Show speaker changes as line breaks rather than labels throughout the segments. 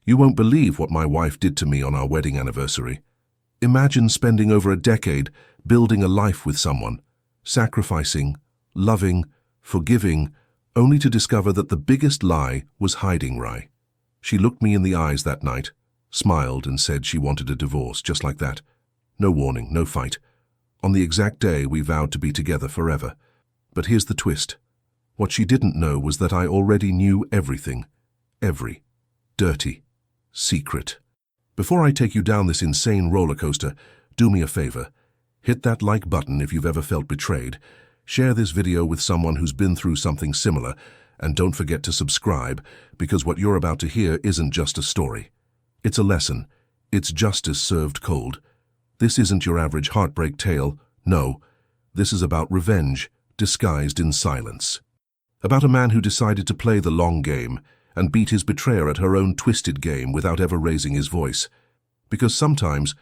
You won't believe what my wife did to me on our wedding anniversary. Imagine spending over a decade building a life with someone, sacrificing, loving, forgiving, only to discover that the biggest lie was hiding Rai. She looked me in the eyes that night, smiled and said she wanted a divorce, just like that. No warning, no fight. On the exact day we vowed to be together forever. But here's the twist. What she didn't know was that I already knew everything. Every dirty secret. Before I take you down this insane roller coaster, do me a favor. Hit that like button if you've ever felt betrayed. Share this video with someone who's been through something similar, and don't forget to subscribe, because what you're about to hear isn't just a story. It's a lesson. It's justice served cold. This isn't your average heartbreak tale. No, this is about revenge, disguised in silence. About a man who decided to play the long game and beat his betrayer at her own twisted game without ever raising his voice. Because sometimes,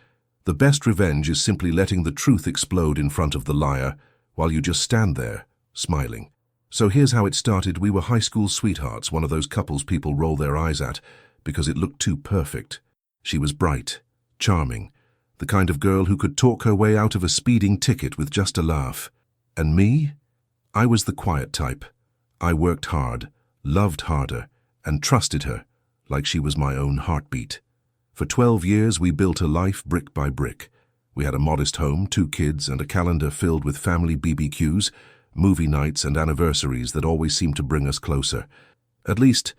the best revenge is simply letting the truth explode in front of the liar, while you just stand there, smiling. So here's how it started. We were high school sweethearts, one of those couples people roll their eyes at because it looked too perfect. She was bright, charming, the kind of girl who could talk her way out of a speeding ticket with just a laugh. And me? I was the quiet type. I worked hard, loved harder, and trusted her like she was my own heartbeat. For 12 years we built a life brick by brick. We had a modest home, 2 kids, and a calendar filled with family BBQs, movie nights and anniversaries that always seemed to bring us closer. At least,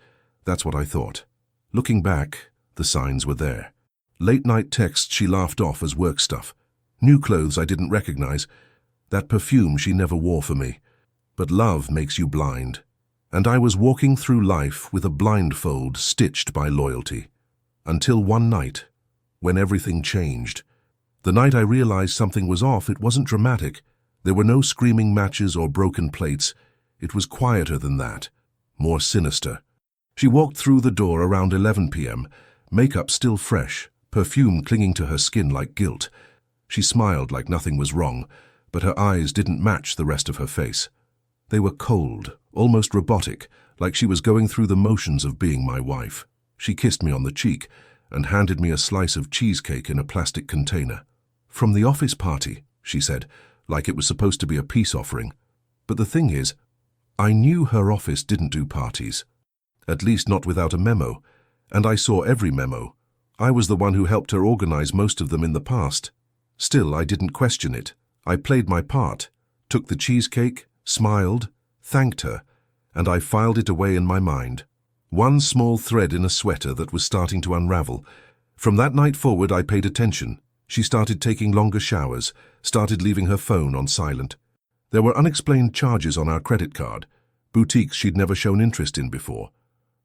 that's what I thought. Looking back, the signs were there. Late-night texts she laughed off as work stuff. New clothes I didn't recognize. That perfume she never wore for me. But love makes you blind. And I was walking through life with a blindfold stitched by loyalty. Until one night, when everything changed. The night I realized something was off, it wasn't dramatic. There were no screaming matches or broken plates. It was quieter than that, more sinister. She walked through the door around 11 p.m., makeup still fresh, perfume clinging to her skin like guilt. She smiled like nothing was wrong, but her eyes didn't match the rest of her face. They were cold, almost robotic, like she was going through the motions of being my wife. She kissed me on the cheek and handed me a slice of cheesecake in a plastic container. "From the office party," she said, like it was supposed to be a peace offering. But the thing is, I knew her office didn't do parties. At least not without a memo, and I saw every memo. I was the one who helped her organize most of them in the past. Still, I didn't question it. I played my part, took the cheesecake, smiled, thanked her, and I filed it away in my mind. One small thread in a sweater that was starting to unravel. From that night forward, I paid attention. She started taking longer showers, started leaving her phone on silent. There were unexplained charges on our credit card, boutiques she'd never shown interest in before,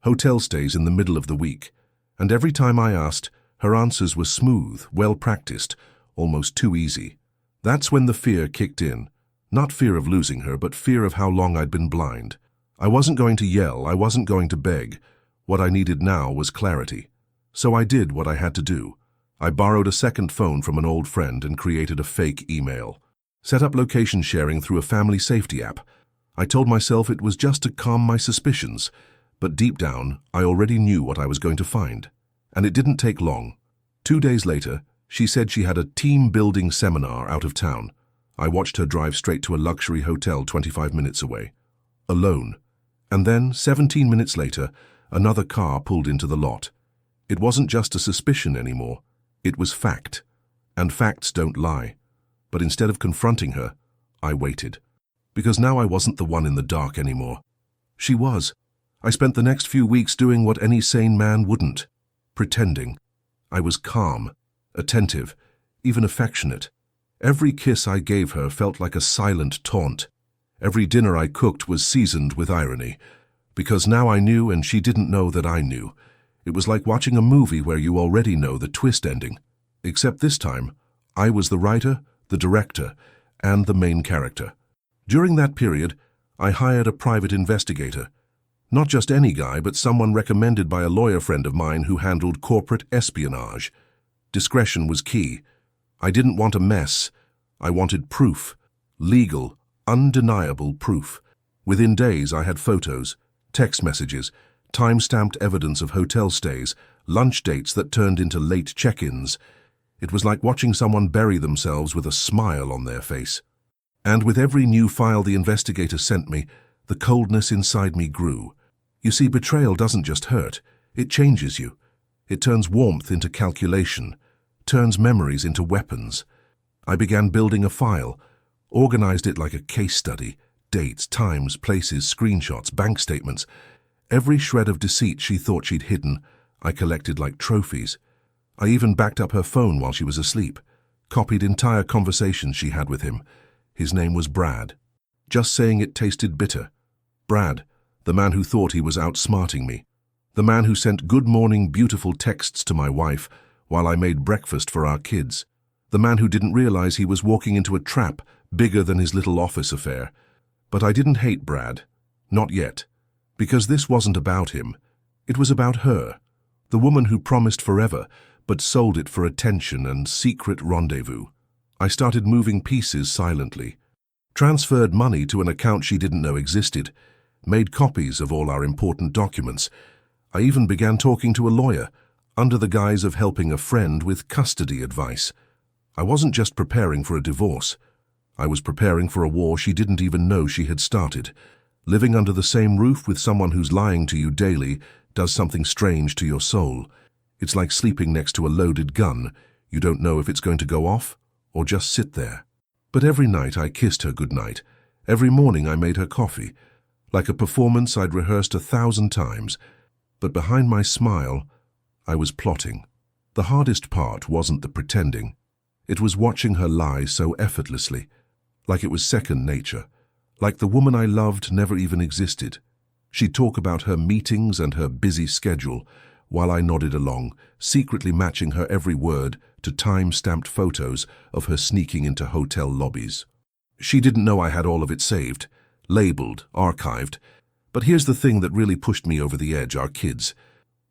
hotel stays in the middle of the week, and every time I asked, her answers were smooth, well-practiced, almost too easy. That's when the fear kicked in. Not fear of losing her, but fear of how long I'd been blind. I wasn't going to yell, I wasn't going to beg. What I needed now was clarity. So I did what I had to do. I borrowed a second phone from an old friend and created a fake email. Set up location sharing through a family safety app. I told myself it was just to calm my suspicions, but deep down, I already knew what I was going to find. And it didn't take long. 2 days later, she said she had a team-building seminar out of town. I watched her drive straight to a luxury hotel 25 minutes away. Alone. And then, 17 minutes later, another car pulled into the lot. It wasn't just a suspicion anymore. It was fact. And facts don't lie. But instead of confronting her, I waited. Because now I wasn't the one in the dark anymore. She was. I spent the next few weeks doing what any sane man wouldn't. Pretending. I was calm, attentive, even affectionate. Every kiss I gave her felt like a silent taunt. Every dinner I cooked was seasoned with irony. Because now I knew and she didn't know that I knew. It was like watching a movie where you already know the twist ending. Except this time, I was the writer, the director, and the main character. During that period, I hired a private investigator. Not just any guy, but someone recommended by a lawyer friend of mine who handled corporate espionage. Discretion was key. I didn't want a mess. I wanted proof. Legal, undeniable proof. Within days, I had photos, text messages, time-stamped evidence of hotel stays, lunch dates that turned into late check-ins. It was like watching someone bury themselves with a smile on their face. And with every new file the investigator sent me, the coldness inside me grew. You see, betrayal doesn't just hurt, it changes you. It turns warmth into calculation, turns memories into weapons. I began building a file, organized it like a case study, dates, times, places, screenshots, bank statements. Every shred of deceit she thought she'd hidden, I collected like trophies. I even backed up her phone while she was asleep, copied entire conversations she had with him. His name was Brad. Just saying it tasted bitter. Brad, the man who thought he was outsmarting me. The man who sent good morning beautiful texts to my wife while I made breakfast for our kids. The man who didn't realize he was walking into a trap bigger than his little office affair. But I didn't hate Brad. Not yet. Because this wasn't about him. It was about her. The woman who promised forever, but sold it for attention and secret rendezvous. I started moving pieces silently. Transferred money to an account she didn't know existed. Made copies of all our important documents. I even began talking to a lawyer, under the guise of helping a friend with custody advice. I wasn't just preparing for a divorce. I was preparing for a war she didn't even know she had started. Living under the same roof with someone who's lying to you daily does something strange to your soul. It's like sleeping next to a loaded gun. You don't know if it's going to go off or just sit there. But every night I kissed her goodnight. Every morning I made her coffee. Like a performance I'd rehearsed 1,000 times. But behind my smile, I was plotting. The hardest part wasn't the pretending. It was watching her lie so effortlessly, like it was second nature, like the woman I loved never even existed. She'd talk about her meetings and her busy schedule, while I nodded along, secretly matching her every word to time-stamped photos of her sneaking into hotel lobbies. She didn't know I had all of it saved, labeled, archived. But here's the thing that really pushed me over the edge, our kids.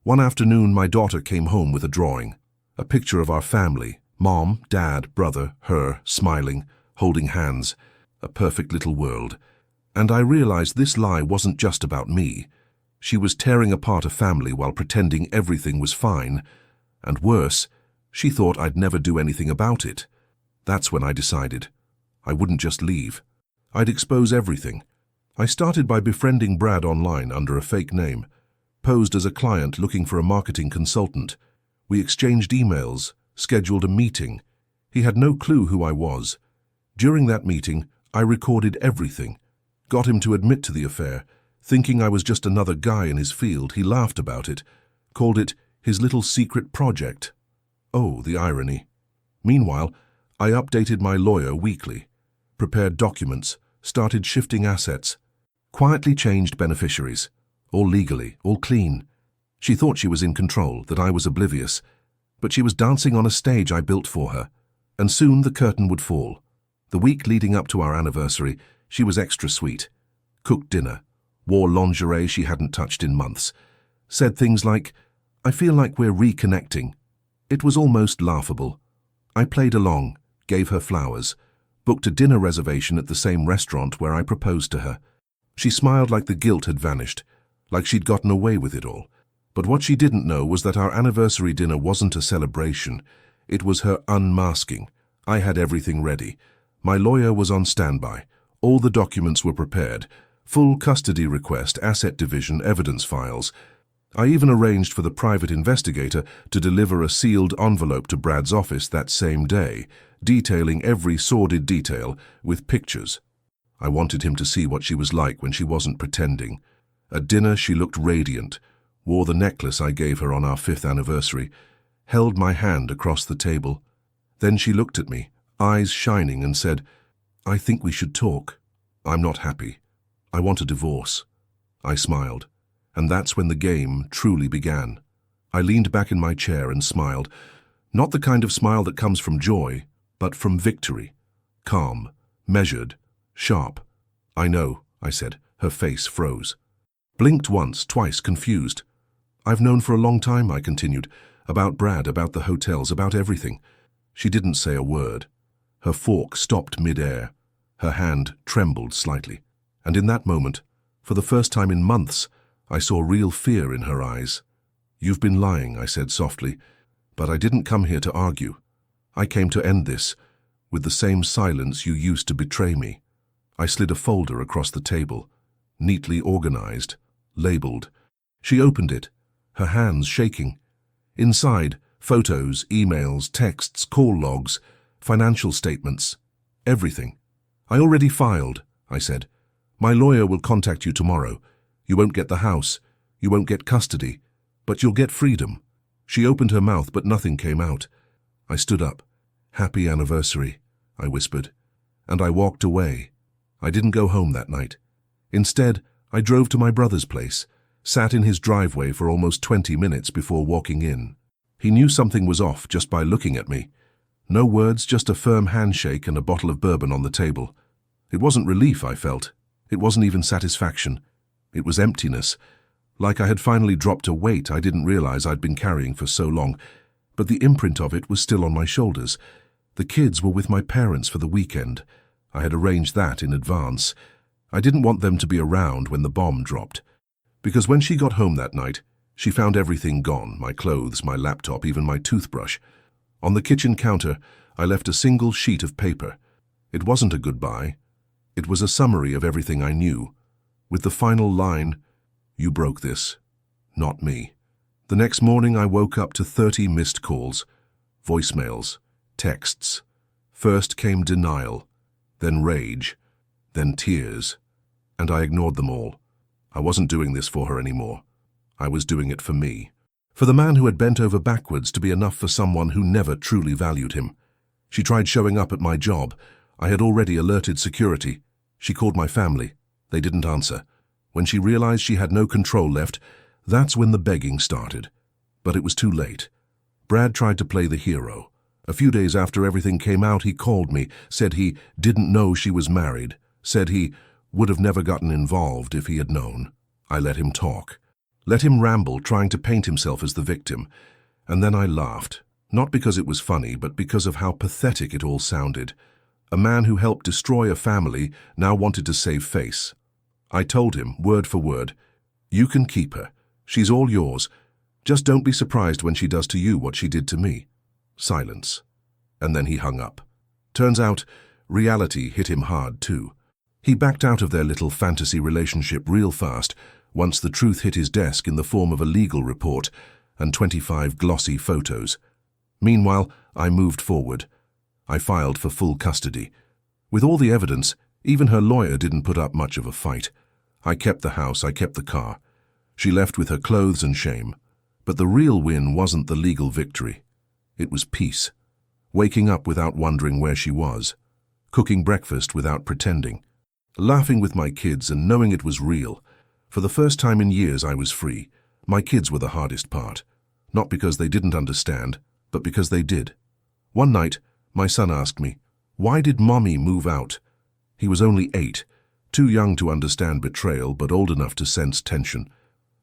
One afternoon, my daughter came home with a drawing, a picture of our family, mom, dad, brother, her, smiling, holding hands, a perfect little world. And I realized this lie wasn't just about me. She was tearing apart a family while pretending everything was fine. And worse, she thought I'd never do anything about it. That's when I decided. I wouldn't just leave. I'd expose everything. I started by befriending Brad online under a fake name, posed as a client looking for a marketing consultant. We exchanged emails, scheduled a meeting. He had no clue who I was. During that meeting, I recorded everything. Got him to admit to the affair. Thinking I was just another guy in his field, he laughed about it, called it his little secret project. Oh, the irony. Meanwhile, I updated my lawyer weekly, prepared documents, started shifting assets, quietly changed beneficiaries, all legally, all clean. She thought she was in control, that I was oblivious, but she was dancing on a stage I built for her, and soon the curtain would fall. The week leading up to our anniversary, she was extra sweet, cooked dinner, wore lingerie she hadn't touched in months, said things like, "I feel like we're reconnecting." It was almost laughable. I played along, gave her flowers, booked a dinner reservation at the same restaurant where I proposed to her. She smiled like the guilt had vanished, like she'd gotten away with it all. But what she didn't know was that our anniversary dinner wasn't a celebration. It was her unmasking. I had everything ready. My lawyer was on standby. All the documents were prepared. Full custody request, asset division, evidence files. I even arranged for the private investigator to deliver a sealed envelope to Brad's office that same day, detailing every sordid detail with pictures. I wanted him to see what she was like when she wasn't pretending. At dinner, she looked radiant, wore the necklace I gave her on our 5th anniversary, held my hand across the table. Then she looked at me, eyes shining, and said, "I think we should talk. I'm not happy. I want a divorce." I smiled, and that's when the game truly began. I leaned back in my chair and smiled, not the kind of smile that comes from joy, but from victory. Calm, measured, sharp. "I know," I said. Her face froze. Blinked once, twice, confused. "I've known for a long time," I continued, "about Brad, about the hotels, about everything." She didn't say a word. Her fork stopped mid-air. Her hand trembled slightly. And in that moment, for the first time in months, I saw real fear in her eyes. "You've been lying," I said softly, "but I didn't come here to argue. I came to end this, with the same silence you used to betray me." I slid a folder across the table, neatly organized, labeled. She opened it, her hands shaking. Inside, photos, emails, texts, call logs, financial statements, everything. "I already filed," I said. "My lawyer will contact you tomorrow. You won't get the house, you won't get custody, but you'll get freedom." She opened her mouth, but nothing came out. I stood up. "Happy anniversary," I whispered, and I walked away. I didn't go home that night. Instead, I drove to my brother's place, sat in his driveway for almost 20 minutes before walking in. He knew something was off just by looking at me. No words, just a firm handshake and a bottle of bourbon on the table. It wasn't relief I felt. It wasn't even satisfaction. It was emptiness. Like I had finally dropped a weight I didn't realize I'd been carrying for so long. But the imprint of it was still on my shoulders. The kids were with my parents for the weekend. I had arranged that in advance. I didn't want them to be around when the bomb dropped. Because when she got home that night, she found everything gone, my clothes, my laptop, even my toothbrush. On the kitchen counter, I left a single sheet of paper. It wasn't a goodbye. It was a summary of everything I knew, with the final line, "You broke this, not me." The next morning I woke up to 30 missed calls, voicemails, texts. First came denial, then rage, then tears, and I ignored them all. I wasn't doing this for her anymore. I was doing it for me. For the man who had bent over backwards to be enough for someone who never truly valued him. She tried showing up at my job. I had already alerted security. She called my family. They didn't answer. When she realized she had no control left, that's when the begging started. But it was too late. Brad tried to play the hero. A few days after everything came out, he called me, said he didn't know she was married, said he would have never gotten involved if he had known. I let him talk. Let him ramble, trying to paint himself as the victim. And then I laughed, not because it was funny, but because of how pathetic it all sounded. A man who helped destroy a family now wanted to save face. I told him, word for word, "You can keep her. She's all yours. Just don't be surprised when she does to you what she did to me." Silence. And then he hung up. Turns out, reality hit him hard too. He backed out of their little fantasy relationship real fast once the truth hit his desk in the form of a legal report and 25 glossy photos. Meanwhile, I moved forward. I filed for full custody. With all the evidence, even her lawyer didn't put up much of a fight. I kept the house, I kept the car. She left with her clothes and shame. But the real win wasn't the legal victory. It was peace. Waking up without wondering where she was. Cooking breakfast without pretending. Laughing with my kids and knowing it was real. For the first time in years I was free. My kids were the hardest part. Not because they didn't understand, but because they did. One night, my son asked me, "Why did Mommy move out?" He was only 8, too young to understand betrayal, but old enough to sense tension.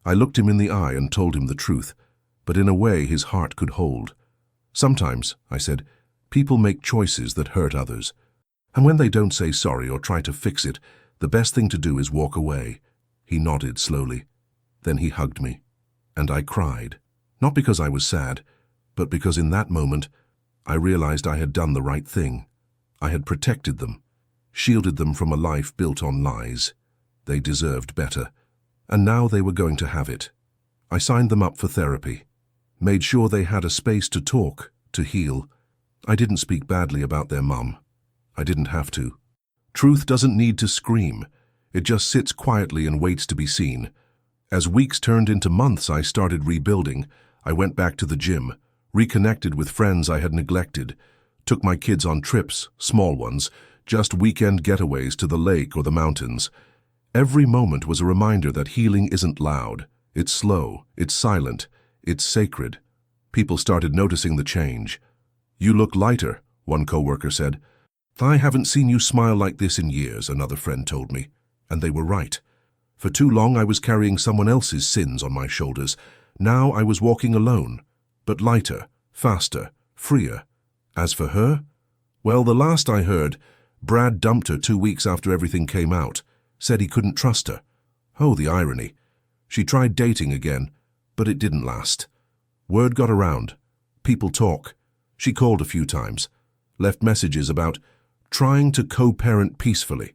I looked him in the eye and told him the truth, but in a way his heart could hold. "Sometimes," I said, "people make choices that hurt others. And when they don't say sorry or try to fix it, the best thing to do is walk away." He nodded slowly. Then he hugged me, and I cried. Not because I was sad, but because in that moment, I realized I had done the right thing. I had protected them, shielded them from a life built on lies. They deserved better, and now they were going to have it. I signed them up for therapy, made sure they had a space to talk, to heal. I didn't speak badly about their mum. I didn't have to. Truth doesn't need to scream. It just sits quietly and waits to be seen. As weeks turned into months, I started rebuilding. I went back to the gym, reconnected with friends I had neglected, took my kids on trips, small ones, just weekend getaways to the lake or the mountains. Every moment was a reminder that healing isn't loud. It's slow, it's silent, it's sacred. People started noticing the change. "You look lighter," one coworker said. "I haven't seen you smile like this in years," another friend told me. And they were right. For too long I was carrying someone else's sins on my shoulders. Now I was walking alone, but lighter, faster, freer. As for her, well, the last I heard, Brad dumped her 2 weeks after everything came out, said he couldn't trust her. Oh, the irony. She tried dating again, but it didn't last. Word got around. People talk. She called a few times, left messages about trying to co-parent peacefully.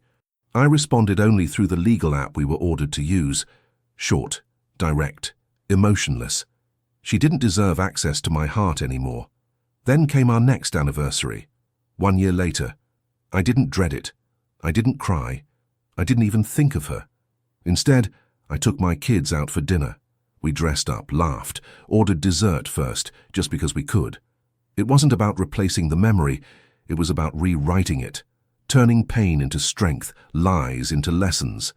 I responded only through the legal app we were ordered to use. Short, direct, emotionless. She didn't deserve access to my heart anymore. Then came our next anniversary. 1 year later. I didn't dread it. I didn't cry. I didn't even think of her. Instead, I took my kids out for dinner. We dressed up, laughed, ordered dessert first, just because we could. It wasn't about replacing the memory, it was about rewriting it, turning pain into strength, lies into lessons.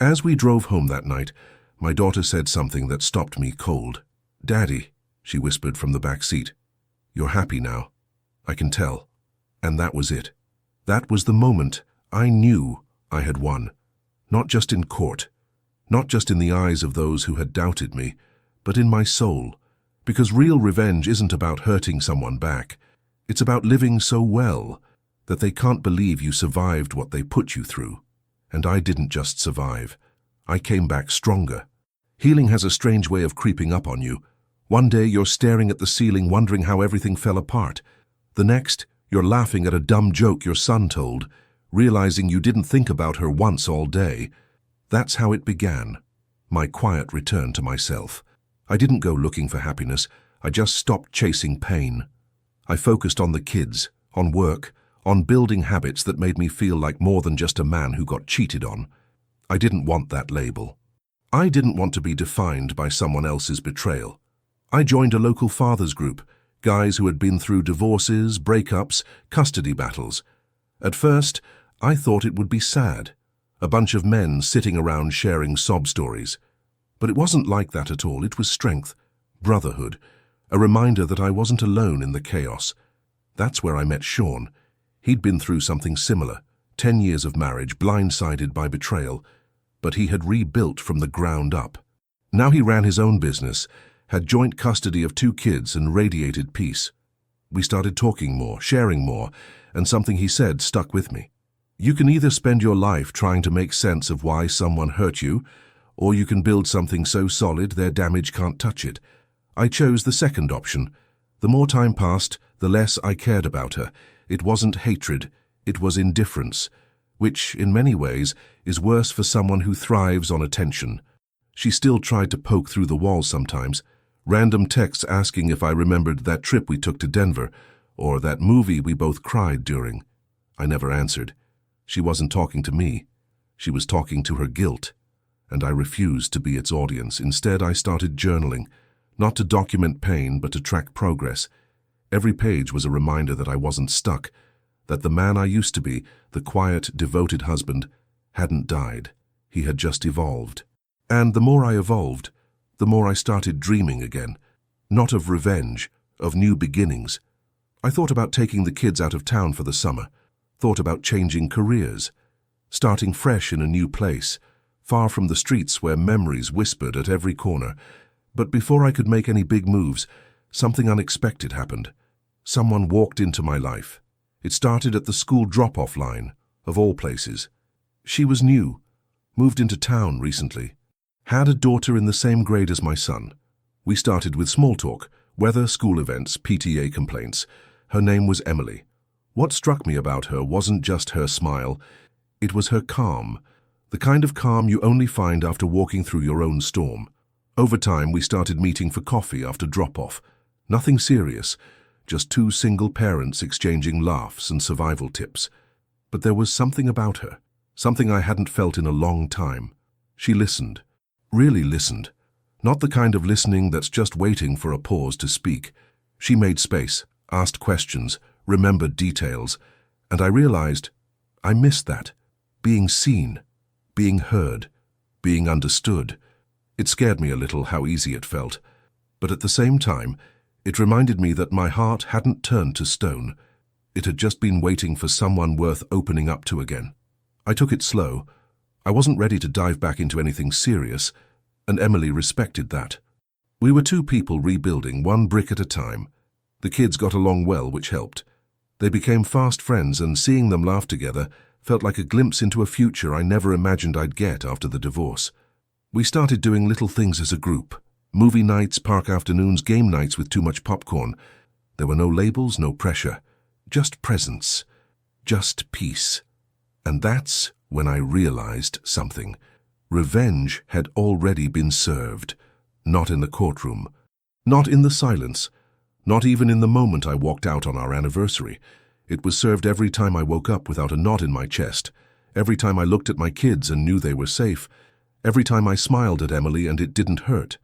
As we drove home that night, my daughter said something that stopped me cold. "Daddy," she whispered from the back seat, "you're happy now. I can tell." And that was it. That was the moment I knew I had won. Not just in court, not just in the eyes of those who had doubted me, but in my soul. Because real revenge isn't about hurting someone back. It's about living so well that they can't believe you survived what they put you through. And I didn't just survive. I came back stronger. Healing has a strange way of creeping up on you. One day you're staring at the ceiling wondering how everything fell apart. The next, you're laughing at a dumb joke your son told, realizing you didn't think about her once all day. That's how it began. My quiet return to myself. I didn't go looking for happiness. I just stopped chasing pain. I focused on the kids, on work, on building habits that made me feel like more than just a man who got cheated on. I didn't want that label. I didn't want to be defined by someone else's betrayal. I joined a local fathers group, guys who had been through divorces, breakups, custody battles. At first, I thought it would be sad. A bunch of men sitting around sharing sob stories. But it wasn't like that at all. It was strength, brotherhood, a reminder that I wasn't alone in the chaos. That's where I met Sean. He'd been through something similar, 10 years of marriage, blindsided by betrayal, but he had rebuilt from the ground up. Now he ran his own business, had joint custody of 2 kids and radiated peace. We started talking more, sharing more, and something he said stuck with me. You can either spend your life trying to make sense of why someone hurt you, or you can build something so solid their damage can't touch it. I chose the second option. The more time passed, the less I cared about her. It wasn't hatred, it was indifference, which, in many ways, is worse for someone who thrives on attention. She still tried to poke through the walls sometimes. Random texts asking if I remembered that trip we took to Denver, or that movie we both cried during. I never answered. She wasn't talking to me. She was talking to her guilt. And I refused to be its audience. Instead, I started journaling, not to document pain, but to track progress. Every page was a reminder that I wasn't stuck, that the man I used to be, the quiet, devoted husband, hadn't died. He had just evolved. And the more I evolved, the more I started dreaming again. Not of revenge, of new beginnings. I thought about taking the kids out of town for the summer, thought about changing careers, starting fresh in a new place, far from the streets where memories whispered at every corner. But before I could make any big moves, something unexpected happened. Someone walked into my life. It started at the school drop-off line, of all places. She was new, moved into town recently, had a daughter in the same grade as my son. We started with small talk, weather, school events, PTA complaints. Her name was Emily. What struck me about her wasn't just her smile, it was her calm. The kind of calm you only find after walking through your own storm. Over time, we started meeting for coffee after drop-off. Nothing serious, just 2 single parents exchanging laughs and survival tips. But there was something about her, something I hadn't felt in a long time. She listened, really listened. Not the kind of listening that's just waiting for a pause to speak. She made space, asked questions, remembered details, and I realized I missed that. Being seen. Being heard, being understood. It scared me a little how easy it felt, but at the same time, it reminded me that my heart hadn't turned to stone. It had just been waiting for someone worth opening up to again. I took it slow. I wasn't ready to dive back into anything serious, and Emily respected that. We were 2 people rebuilding, 1 brick at a time. The kids got along well, which helped. They became fast friends, and seeing them laugh together felt like a glimpse into a future I never imagined I'd get after the divorce. We started doing little things as a group. Movie nights, park afternoons, game nights with too much popcorn. There were no labels, no pressure. Just presence. Just peace. And that's when I realized something. Revenge had already been served. Not in the courtroom. Not in the silence. Not even in the moment I walked out on our anniversary. It was served every time I woke up without a knot in my chest. Every time I looked at my kids and knew they were safe. Every time I smiled at Emily and it didn't hurt.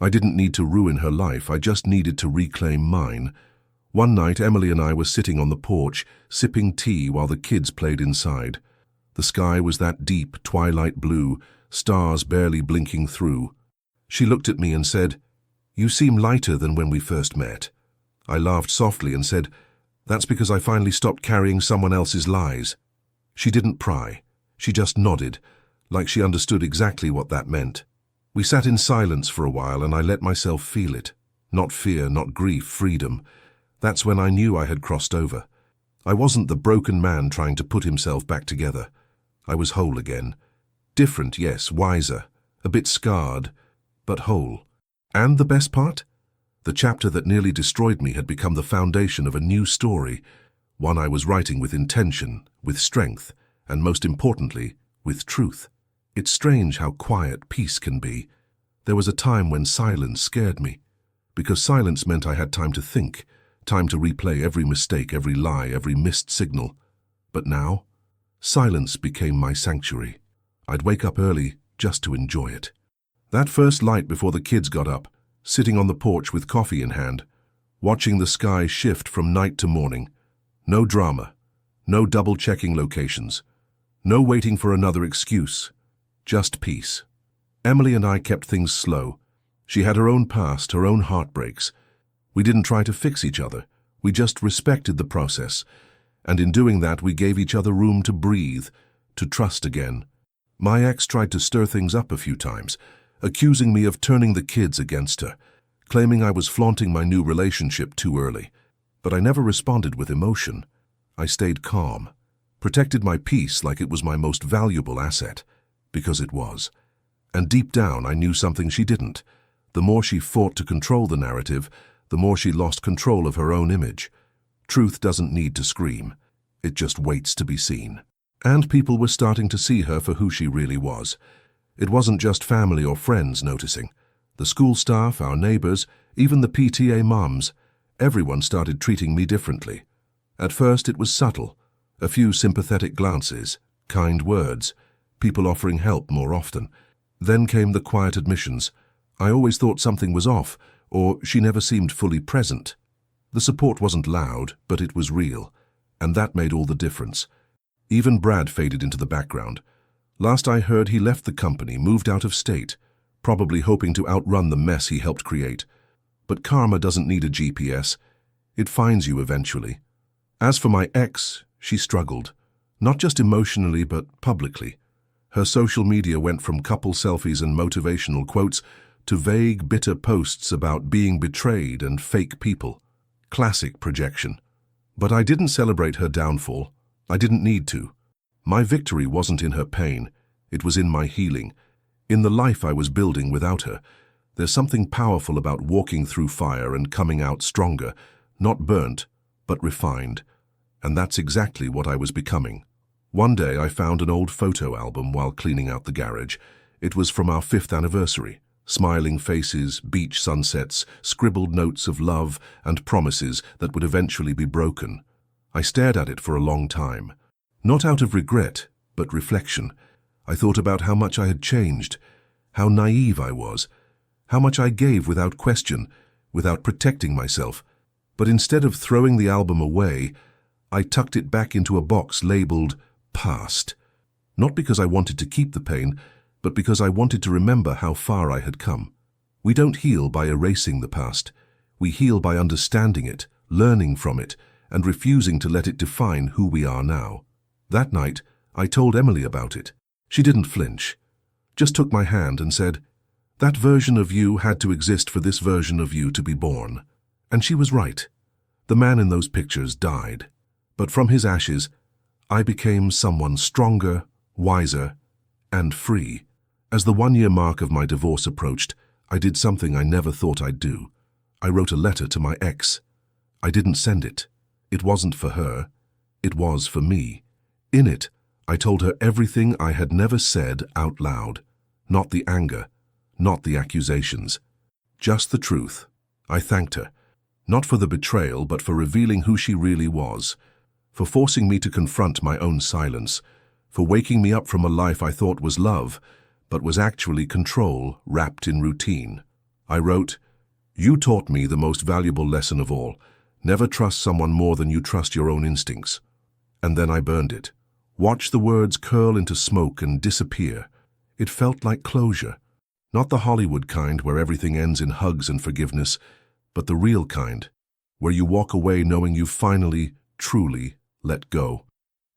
I didn't need to ruin her life, I just needed to reclaim mine. One night, Emily and I were sitting on the porch, sipping tea while the kids played inside. The sky was that deep, twilight blue, stars barely blinking through. She looked at me and said, "You seem lighter than when we first met." I laughed softly and said, "That's because I finally stopped carrying someone else's lies." She didn't pry. She just nodded, like she understood exactly what that meant. We sat in silence for a while and I let myself feel it. Not fear, not grief, freedom. That's when I knew I had crossed over. I wasn't the broken man trying to put himself back together. I was whole again. Different, yes, wiser, a bit scarred, but whole. And the best part? The chapter that nearly destroyed me had become the foundation of a new story, one I was writing with intention, with strength, and most importantly, with truth. It's strange how quiet peace can be. There was a time when silence scared me, because silence meant I had time to think, time to replay every mistake, every lie, every missed signal. But now, silence became my sanctuary. I'd wake up early just to enjoy it. That first light before the kids got up, sitting on the porch with coffee in hand, watching the sky shift from night to morning. No drama, no double-checking locations, no waiting for another excuse. Just peace. Emily and I kept things slow. She had her own past, her own heartbreaks. We didn't try to fix each other. We just respected the process. And in doing that, we gave each other room to breathe, to trust again. My ex tried to stir things up a few times, accusing me of turning the kids against her, claiming I was flaunting my new relationship too early. But I never responded with emotion. I stayed calm, protected my peace like it was my most valuable asset. Because it was. And deep down, I knew something she didn't. The more she fought to control the narrative, the more she lost control of her own image. Truth doesn't need to scream. It just waits to be seen. And people were starting to see her for who she really was. It wasn't just family or friends noticing. The school staff, our neighbors, even the PTA moms, everyone started treating me differently. At first, it was subtle. A few sympathetic glances, kind words, people offering help more often. Then came the quiet admissions. I always thought something was off, or she never seemed fully present. The support wasn't loud, but it was real, and that made all the difference. Even Brad faded into the background. Last I heard, he left the company, moved out of state, probably hoping to outrun the mess he helped create. But karma doesn't need a GPS. It finds you eventually. As for my ex, she struggled, not just emotionally, but publicly. Her social media went from couple selfies and motivational quotes to vague, bitter posts about being betrayed and fake people. Classic projection. But I didn't celebrate her downfall. I didn't need to. My victory wasn't in her pain. It was in my healing, in the life I was building without her. There's something powerful about walking through fire and coming out stronger, not burnt, but refined. And that's exactly what I was becoming. One day I found an old photo album while cleaning out the garage. It was from our 5th anniversary. Smiling faces, beach sunsets, scribbled notes of love and promises that would eventually be broken. I stared at it for a long time. Not out of regret, but reflection. I thought about how much I had changed, how naive I was, how much I gave without question, without protecting myself. But instead of throwing the album away, I tucked it back into a box labeled past. Not because I wanted to keep the pain, but because I wanted to remember how far I had come. We don't heal by erasing the past. We heal by understanding it, learning from it, and refusing to let it define who we are now. That night, I told Emily about it. She didn't flinch, just took my hand and said, "That version of you had to exist for this version of you to be born." And she was right. The man in those pictures died. But from his ashes, I became someone stronger, wiser, and free. As the 1-year mark of my divorce approached, I did something I never thought I'd do. I wrote a letter to my ex. I didn't send it. It wasn't for her. It was for me. In it, I told her everything I had never said out loud. Not the anger, not the accusations. Just the truth. I thanked her. Not for the betrayal, but for revealing who she really was. For forcing me to confront my own silence. For waking me up from a life I thought was love, but was actually control wrapped in routine. I wrote, "You taught me the most valuable lesson of all. Never trust someone more than you trust your own instincts." And then I burned it. Watch the words curl into smoke and disappear. It felt like closure. Not the Hollywood kind where everything ends in hugs and forgiveness, but the real kind, where you walk away knowing you've finally, truly let go.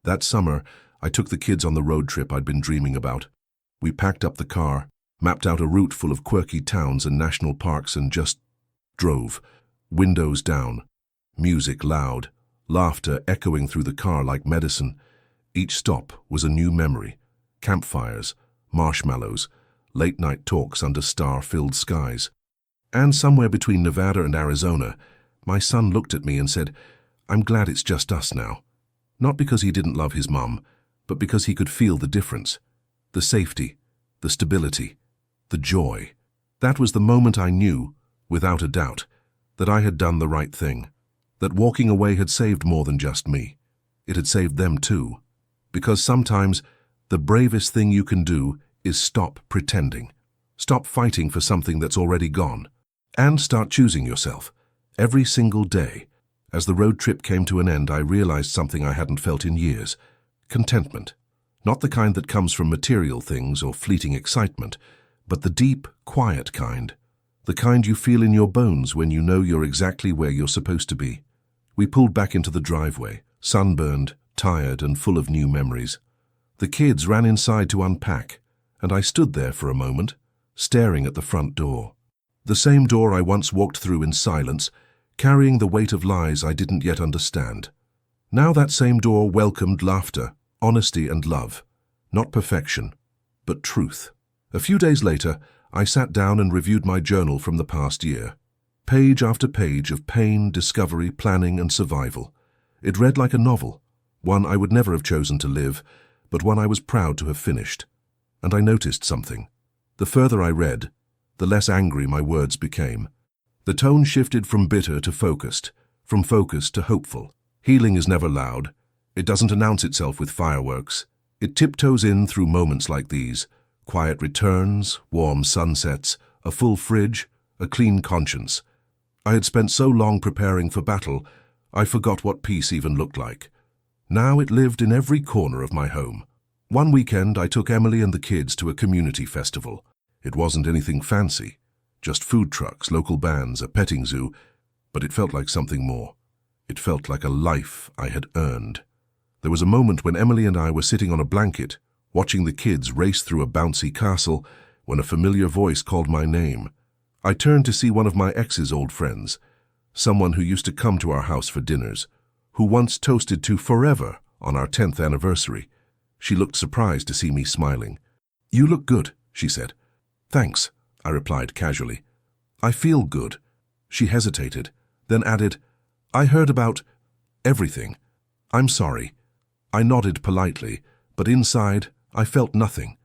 That summer, I took the kids on the road trip I'd been dreaming about. We packed up the car, mapped out a route full of quirky towns and national parks and just drove, windows down, music loud, laughter echoing through the car like medicine. Each stop was a new memory. Campfires, marshmallows, late-night talks under star-filled skies. And somewhere between Nevada and Arizona, my son looked at me and said, "I'm glad it's just us now." Not because he didn't love his mum, but because he could feel the difference. The safety, the stability, the joy. That was the moment I knew, without a doubt, that I had done the right thing. That walking away had saved more than just me. It had saved them too. Because sometimes the bravest thing you can do is stop pretending. Stop fighting for something that's already gone. And start choosing yourself. Every single day. As the road trip came to an end, I realized something I hadn't felt in years. Contentment. Not the kind that comes from material things or fleeting excitement, but the deep, quiet kind. The kind you feel in your bones when you know you're exactly where you're supposed to be. We pulled back into the driveway, sunburned, tired, and full of new memories. The kids ran inside to unpack, and I stood there for a moment, staring at the front door. The same door I once walked through in silence, carrying the weight of lies I didn't yet understand. Now that same door welcomed laughter, honesty, and love. Not perfection, but truth. A few days later, I sat down and reviewed my journal from the past year. Page after page of pain, discovery, planning, and survival. It read like a novel, one I would never have chosen to live, but one I was proud to have finished. And I noticed something. The further I read, the less angry my words became. The tone shifted from bitter to focused, from focused to hopeful. Healing is never loud. It doesn't announce itself with fireworks. It tiptoes in through moments like these. Quiet returns, warm sunsets, a full fridge, a clean conscience. I had spent so long preparing for battle, I forgot what peace even looked like. Now it lived in every corner of my home. One weekend, I took Emily and the kids to a community festival. It wasn't anything fancy, just food trucks, local bands, a petting zoo, but it felt like something more. It felt like a life I had earned. There was a moment when Emily and I were sitting on a blanket, watching the kids race through a bouncy castle, when a familiar voice called my name. I turned to see one of my ex's old friends, someone who used to come to our house for dinners, who once toasted to forever on our 10th anniversary. She looked surprised to see me smiling. "You look good," she said. "Thanks," I replied casually. "I feel good." She hesitated, then added, "I heard about everything. I'm sorry." I nodded politely, but inside I felt nothing.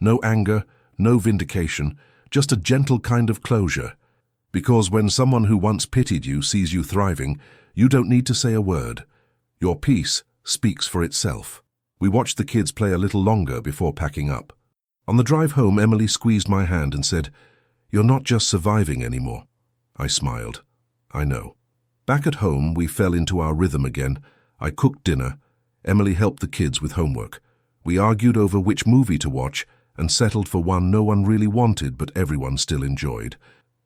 No anger, no vindication, just a gentle kind of closure. Because when someone who once pitied you sees you thriving, you don't need to say a word. Your peace speaks for itself. We watched the kids play a little longer before packing up. On the drive home, Emily squeezed my hand and said, "You're not just surviving anymore." I smiled. "I know." Back at home, we fell into our rhythm again. I cooked dinner. Emily helped the kids with homework. We argued over which movie to watch and settled for one no one really wanted but everyone still enjoyed.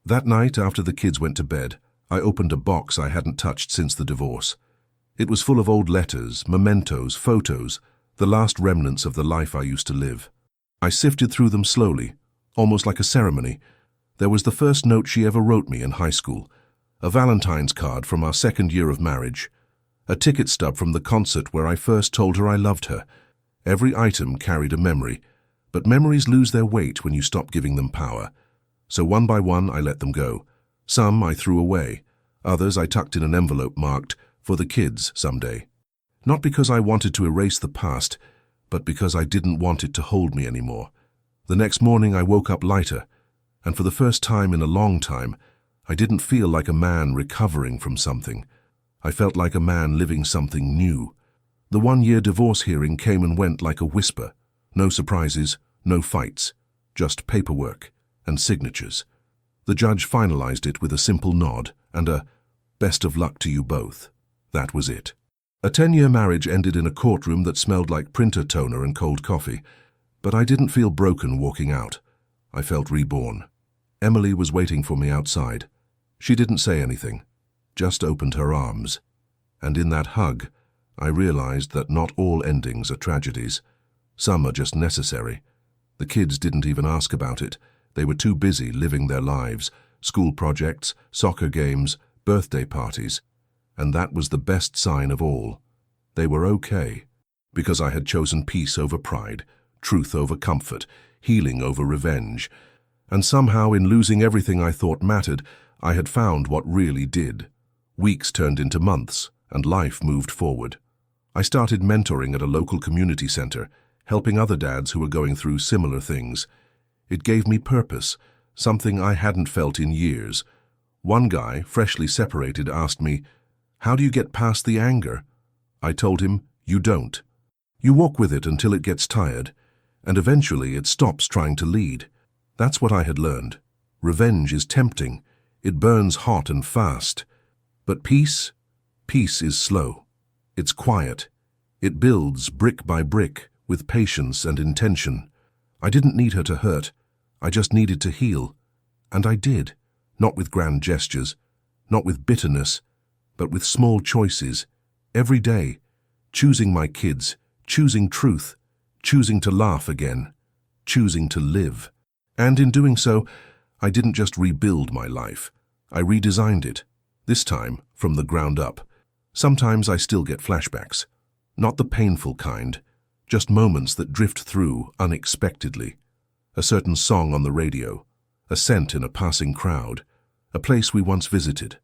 That night, after the kids went to bed, I opened a box I hadn't touched since the divorce. It was full of old letters, mementos, photos, the last remnants of the life I used to live. I sifted through them slowly, almost like a ceremony. There was the first note she ever wrote me in high school, a Valentine's card from our second year of marriage, a ticket stub from the concert where I first told her I loved her. Every item carried a memory, But memories lose their weight when you stop giving them power. So one by one I let them go. Some I threw away. Others I tucked in an envelope marked, "For the kids someday." Not because I wanted to erase the past, but because I didn't want it to hold me anymore. The next morning I woke up lighter, and for the first time in a long time, I didn't feel like a man recovering from something. I felt like a man living something new. The 1-year divorce hearing came and went like a whisper. No surprises, no fights, just paperwork and signatures. The judge finalized it with a simple nod and a "best of luck to you both." That was it. A 10-year marriage ended in a courtroom that smelled like printer toner and cold coffee. But I didn't feel broken walking out. I felt reborn. Emily was waiting for me outside. She didn't say anything, just opened her arms. And in that hug, I realized that not all endings are tragedies. Some are just necessary. The kids didn't even ask about it. They were too busy living their lives, school projects, soccer games, birthday parties. And that was the best sign of all. They were okay, because I had chosen peace over pride, truth over comfort, healing over revenge. And somehow, in losing everything I thought mattered, I had found what really did. Weeks turned into months, and life moved forward. I started mentoring at a local community center, helping other dads who were going through similar things. It gave me purpose, something I hadn't felt in years. One guy, freshly separated, asked me, "How do you get past the anger?" I told him, "You don't. You walk with it until it gets tired, and eventually it stops trying to lead." That's what I had learned. Revenge is tempting. It burns hot and fast. But peace is slow. It's quiet. It builds brick by brick with patience and intention. I didn't need her to hurt. I just needed to heal. And I did. Not with grand gestures, not with bitterness, but with small choices. Every day, choosing my kids, choosing truth, choosing to laugh again, choosing to live. And in doing so, I didn't just rebuild my life. I redesigned it, this time from the ground up. Sometimes I still get flashbacks. Not the painful kind, just moments that drift through unexpectedly. A certain song on the radio, a scent in a passing crowd, a place we once visited.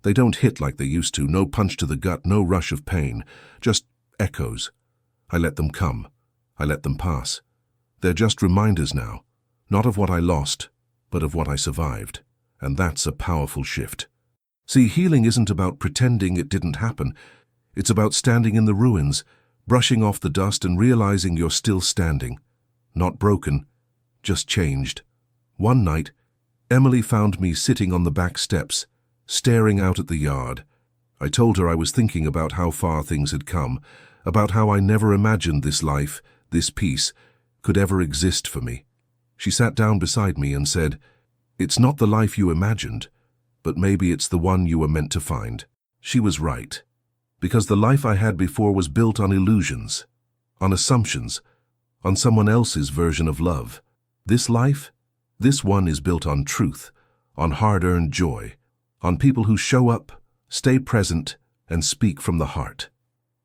They don't hit like they used to, no punch to the gut, no rush of pain, just echoes. I let them come. I let them pass. They're just reminders now, not of what I lost, but of what I survived. And that's a powerful shift. See, healing isn't about pretending it didn't happen. It's about standing in the ruins, brushing off the dust and realizing you're still standing. Not broken, just changed. One night, Emily found me sitting on the back steps, staring out at the yard. I told her I was thinking about how far things had come, about how I never imagined this life, this peace, could ever exist for me. She sat down beside me and said, "It's not the life you imagined, but maybe it's the one you were meant to find." She was right, because the life I had before was built on illusions, on assumptions, on someone else's version of love. This life, this one is built on truth, on hard-earned joy, on people who show up, stay present, and speak from the heart.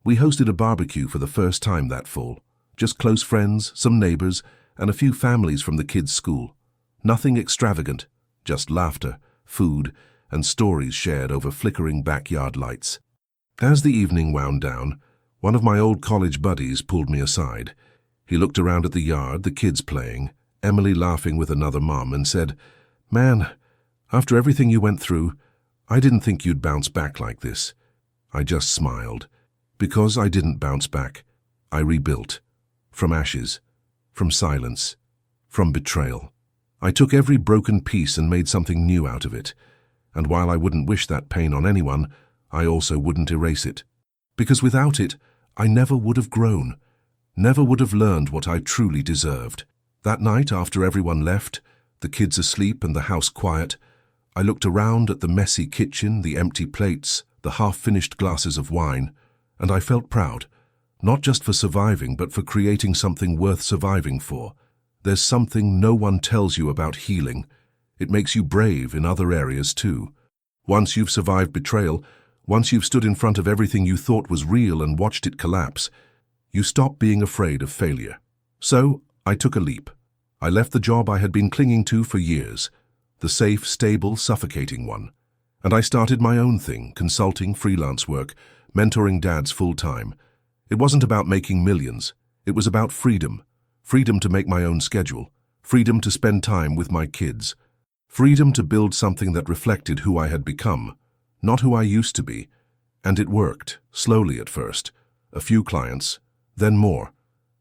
We hosted a barbecue for the first time that fall. Just close friends, some neighbors, and a few families from the kids' school. Nothing extravagant, just laughter, food, and stories shared over flickering backyard lights. As the evening wound down, one of my old college buddies pulled me aside. He looked around at the yard, the kids playing, Emily laughing with another mom, and said, "Man, after everything you went through, I didn't think you'd bounce back like this." I just smiled. Because I didn't bounce back, I rebuilt. From ashes, from silence, from betrayal. I took every broken piece and made something new out of it. And while I wouldn't wish that pain on anyone, I also wouldn't erase it. Because without it, I never would have grown, never would have learned what I truly deserved. That night, after everyone left, the kids asleep and the house quiet, I looked around at the messy kitchen, the empty plates, the half-finished glasses of wine, and I felt proud, not just for surviving, but for creating something worth surviving for. There's something no one tells you about healing. It makes you brave in other areas too. Once you've survived betrayal, once you've stood in front of everything you thought was real and watched it collapse, you stop being afraid of failure. So, I took a leap. I left the job I had been clinging to for years, the safe, stable, suffocating one. And I started my own thing, consulting, freelance work, mentoring dads full-time. It wasn't about making millions. It was about freedom. Freedom to make my own schedule. Freedom to spend time with my kids. Freedom to build something that reflected who I had become, not who I used to be. And it worked, slowly at first. A few clients, then more.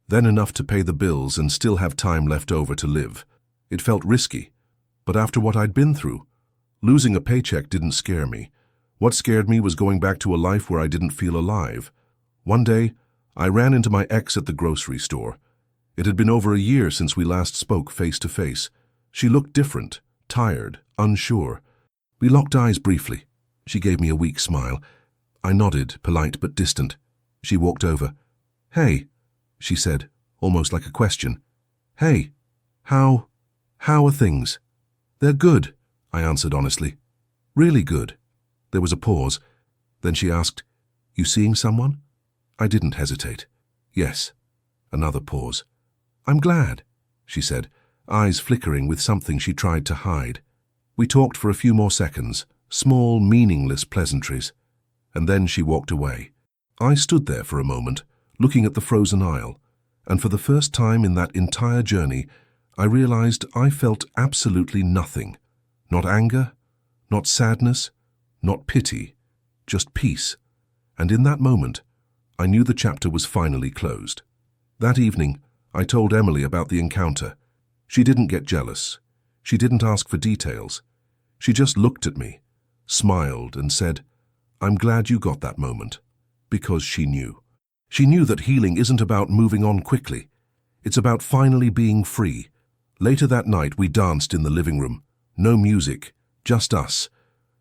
Then enough to pay the bills and still have time left over to live. It felt risky. But after what I'd been through, losing a paycheck didn't scare me. What scared me was going back to a life where I didn't feel alive. One day, I ran into my ex at the grocery store. It had been over a year since we last spoke face to face. She looked different, tired, unsure. We locked eyes briefly. She gave me a weak smile. I nodded, polite but distant. She walked over. "Hey," she said, almost like a question. "Hey, how are things?" "They're good," I answered honestly. "Really good." There was a pause. Then she asked, "You seeing someone?" I didn't hesitate. "Yes." Another pause. "I'm glad," she said, eyes flickering with something she tried to hide. We talked for a few more seconds, small, meaningless pleasantries. And then she walked away. I stood there for a moment, looking at the frozen aisle, and for the first time in that entire journey, I realized I felt absolutely nothing. Not anger, not sadness, not pity, just peace. And in that moment, I knew the chapter was finally closed. That evening, I told Emily about the encounter. She didn't get jealous. She didn't ask for details. She just looked at me, smiled, and said, "I'm glad you got that moment." Because she knew. She knew that healing isn't about moving on quickly. It's about finally being free. Later that night, we danced in the living room. No music, just us.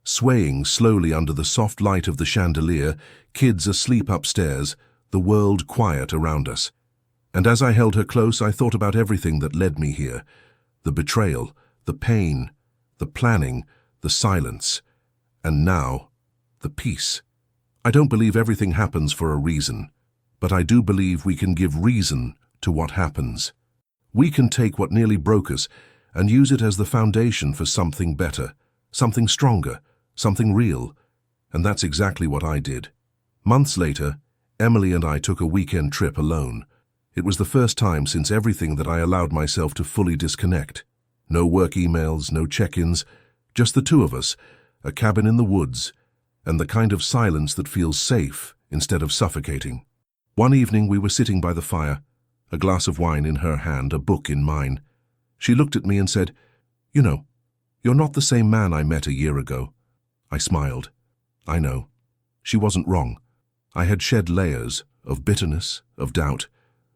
Swaying slowly under the soft light of the chandelier, kids asleep upstairs, the world quiet around us. And as I held her close, I thought about everything that led me here. The betrayal, the pain, the planning, the silence. And now, the peace. I don't believe everything happens for a reason, but I do believe we can give reason to what happens. We can take what nearly broke us and use it as the foundation for something better, something stronger, something real. And that's exactly what I did. Months later, Emily and I took a weekend trip alone. It was the first time since everything that I allowed myself to fully disconnect. No work emails, no check-ins, just the two of us, a cabin in the woods, and the kind of silence that feels safe instead of suffocating. One evening we were sitting by the fire, a glass of wine in her hand, a book in mine. She looked at me and said, "You know, you're not the same man I met a year ago." I smiled. I know. She wasn't wrong. I had shed layers of bitterness, of doubt,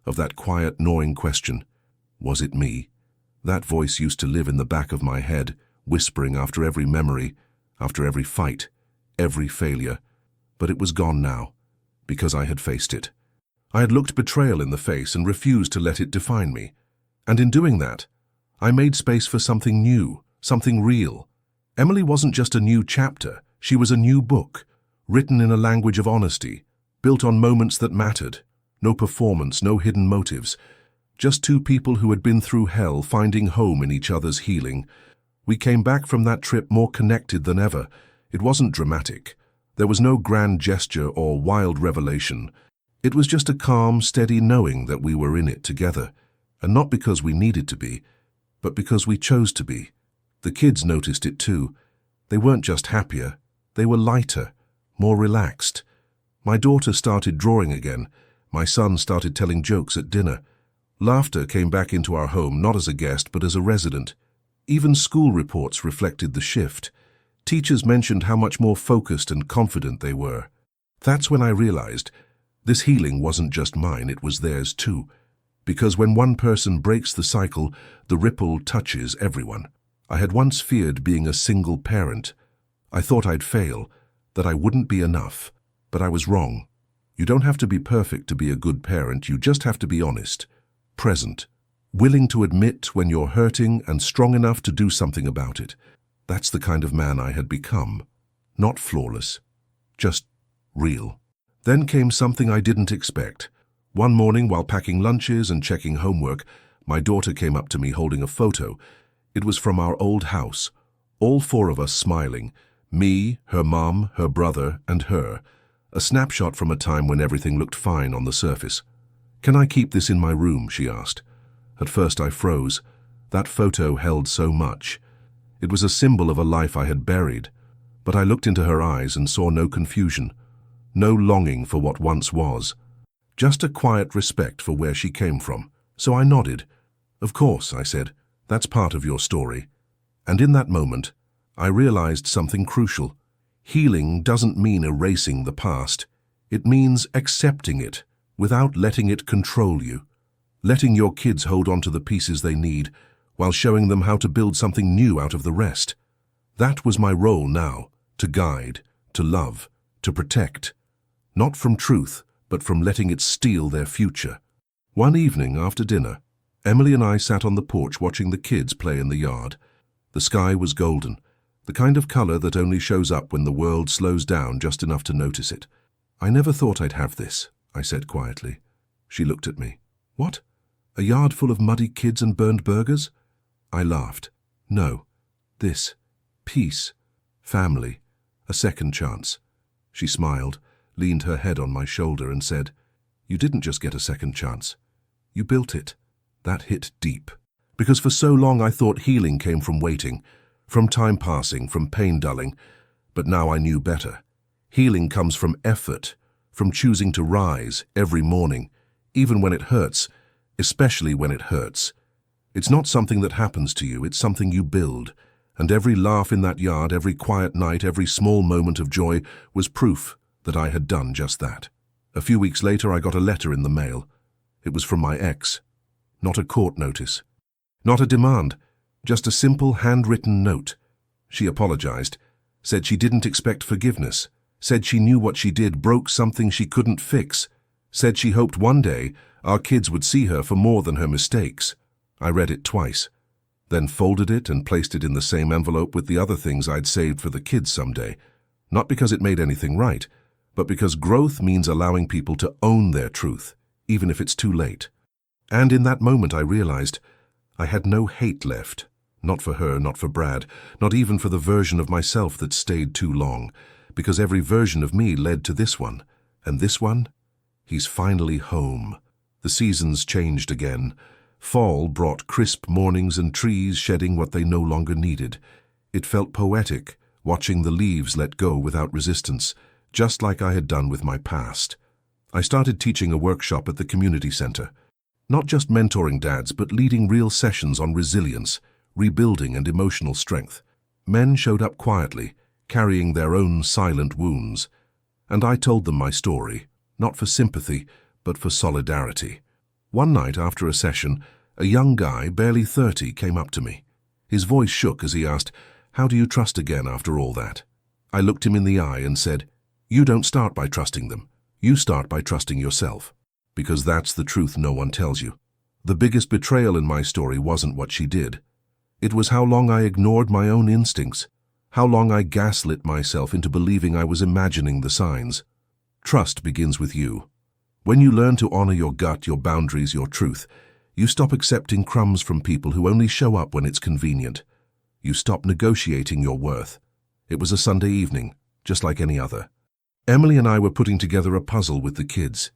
of that quiet, gnawing question. Was it me? That voice used to live in the back of my head, whispering after every memory, after every fight, every failure. But it was gone now, because I had faced it. I had looked betrayal in the face and refused to let it define me. And in doing that, I made space for something new, something real. Emily wasn't just a new chapter, she was a new book, written in a language of honesty, built on moments that mattered. No performance, no hidden motives. Just two people who had been through hell finding home in each other's healing. We came back from that trip more connected than ever. It wasn't dramatic. There was no grand gesture or wild revelation. It was just a calm, steady knowing that we were in it together. And not because we needed to be, but because we chose to be. The kids noticed it too. They weren't just happier. They were lighter, more relaxed. My daughter started drawing again. My son started telling jokes at dinner. Laughter came back into our home, not as a guest, but as a resident. Even school reports reflected the shift. Teachers mentioned how much more focused and confident they were. That's when I realized this healing wasn't just mine, it was theirs too. Because when one person breaks the cycle, the ripple touches everyone. I had once feared being a single parent. I thought I'd fail, that I wouldn't be enough. But I was wrong. You don't have to be perfect to be a good parent, you just have to be honest, present, willing to admit when you're hurting and strong enough to do something about it. That's the kind of man I had become. Not flawless, just real. Then came something I didn't expect. One morning while packing lunches and checking homework, My daughter came up to me holding a photo. It was from our old house, all four of us smiling, me, her mom, her brother, and her, a snapshot from a time when everything looked fine on the surface. "Can I keep this in my room?" she asked. At first I froze. That photo held so much. It was a symbol of a life I had buried, but I looked into her eyes and saw no confusion, no longing for what once was, just a quiet respect for where she came from. So I nodded. "Of course," I said, "that's part of your story." And in that moment, I realized something crucial. Healing doesn't mean erasing the past. It means accepting it without letting it control you. Letting your kids hold on to the pieces they need while showing them how to build something new out of the rest. That was my role now, to guide, to love, to protect. Not from truth, but from letting it steal their future. One evening after dinner, Emily and I sat on the porch watching the kids play in the yard. The sky was golden, the kind of color that only shows up when the world slows down just enough to notice it. "I never thought I'd have this," I said quietly. She looked at me. "What? A yard full of muddy kids and burned burgers?" I laughed. "No. This. Peace. Family. A second chance." She smiled, leaned her head on my shoulder and said, "You didn't just get a second chance. You built it." That hit deep. Because for so long I thought healing came from waiting, from time passing, from pain dulling. But now I knew better. Healing comes from effort, from choosing to rise every morning, even when it hurts, especially when it hurts. It's not something that happens to you, it's something you build. And every laugh in that yard, every quiet night, every small moment of joy was proof that I had done just that. A few weeks later, I got a letter in the mail. It was from my ex. Not a court notice. Not a demand. Just a simple handwritten note. She apologized, said she didn't expect forgiveness, said she knew what she did broke something she couldn't fix, said she hoped one day our kids would see her for more than her mistakes. I read it twice, then folded it and placed it in the same envelope with the other things I'd saved for the kids someday. Not because it made anything right, but because growth means allowing people to own their truth, even if it's too late. And in that moment I realized I had no hate left. Not for her, not for Brad, not even for the version of myself that stayed too long, because every version of me led to this one. And this one? He's finally home. The seasons changed again. Fall brought crisp mornings and trees shedding what they no longer needed. It felt poetic, watching the leaves let go without resistance, just like I had done with my past. I started teaching a workshop at the community center. Not just mentoring dads, but leading real sessions on resilience, rebuilding and emotional strength. Men showed up quietly, carrying their own silent wounds. And I told them my story, not for sympathy, but for solidarity. One night after a session, a young guy, barely 30, came up to me. His voice shook as he asked, "How do you trust again after all that?" I looked him in the eye and said, "You don't start by trusting them. You start by trusting yourself. Because that's the truth no one tells you. The biggest betrayal in my story wasn't what she did. It was how long I ignored my own instincts, how long I gaslit myself into believing I was imagining the signs. Trust begins with you. When you learn to honor your gut, your boundaries, your truth, you stop accepting crumbs from people who only show up when it's convenient. You stop negotiating your worth. It was a Sunday evening, just like any other. Emily and I were putting together a puzzle with the kids.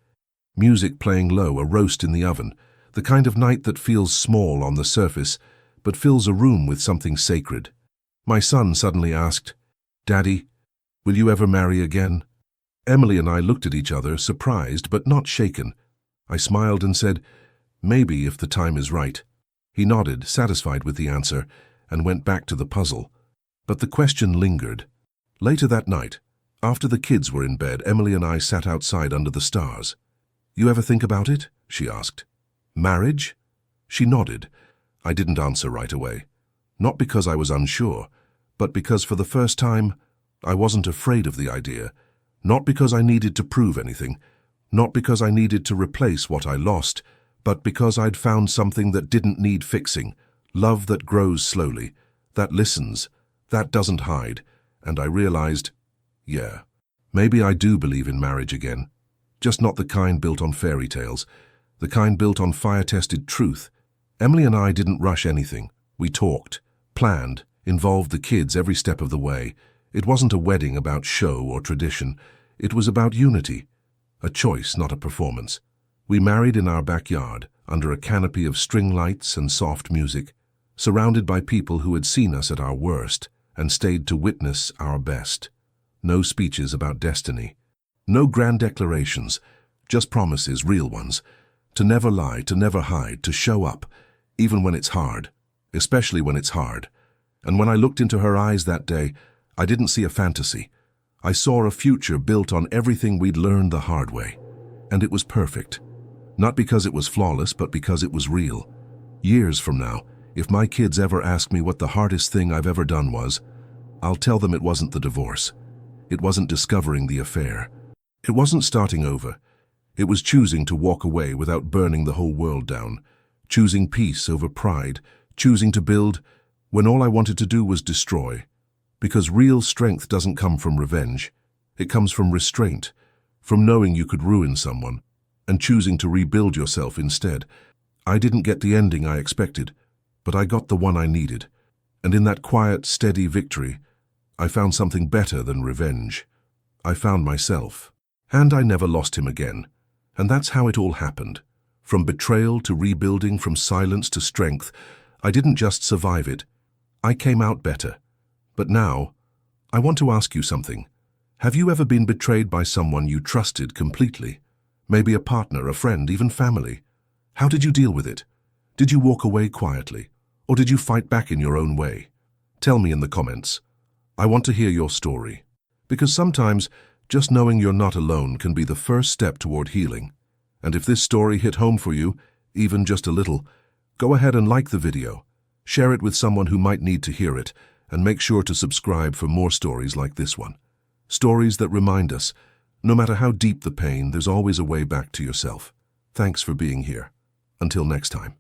Music playing low, a roast in the oven, the kind of night that feels small on the surface, but fills a room with something sacred. My son suddenly asked, "Daddy, will you ever marry again?" Emily and I looked at each other, surprised but not shaken. I smiled and said, "Maybe if the time is right." He nodded, satisfied with the answer, and went back to the puzzle. But the question lingered. Later that night, after the kids were in bed, Emily and I sat outside under the stars. "You ever think about it?" she asked. "Marriage?" She nodded. I didn't answer right away. Not because I was unsure, but because for the first time, I wasn't afraid of the idea. Not because I needed to prove anything, not because I needed to replace what I lost, but because I'd found something that didn't need fixing, love that grows slowly, that listens, that doesn't hide. And I realized, yeah, maybe I do believe in marriage again. Just not the kind built on fairy tales, the kind built on fire-tested truth. Emily and I didn't rush anything. We talked, planned, involved the kids every step of the way. It wasn't a wedding about show or tradition. It was about unity. A choice, not a performance. We married in our backyard, under a canopy of string lights and soft music, surrounded by people who had seen us at our worst and stayed to witness our best. No speeches about destiny. No grand declarations, just promises, real ones. To never lie, to never hide, to show up, even when it's hard, especially when it's hard. And when I looked into her eyes that day, I didn't see a fantasy. I saw a future built on everything we'd learned the hard way. And it was perfect. Not because it was flawless, but because it was real. Years from now, if my kids ever ask me what the hardest thing I've ever done was, I'll tell them it wasn't the divorce. It wasn't discovering the affair. It wasn't starting over. It was choosing to walk away without burning the whole world down. Choosing peace over pride. Choosing to build when all I wanted to do was destroy. Because real strength doesn't come from revenge. It comes from restraint, from knowing you could ruin someone, and choosing to rebuild yourself instead. I didn't get the ending I expected, but I got the one I needed. And in that quiet, steady victory, I found something better than revenge. I found myself. And I never lost him again. And that's how it all happened. From betrayal to rebuilding, from silence to strength, I didn't just survive it. I came out better. But now, I want to ask you something. Have you ever been betrayed by someone you trusted completely? Maybe a partner, a friend, even family. How did you deal with it? Did you walk away quietly? Or did you fight back in your own way? Tell me in the comments. I want to hear your story. Because sometimes, just knowing you're not alone can be the first step toward healing. And if this story hit home for you, even just a little, go ahead and like the video. Share it with someone who might need to hear it, and make sure to subscribe for more stories like this one. Stories that remind us, no matter how deep the pain, there's always a way back to yourself. Thanks for being here. Until next time.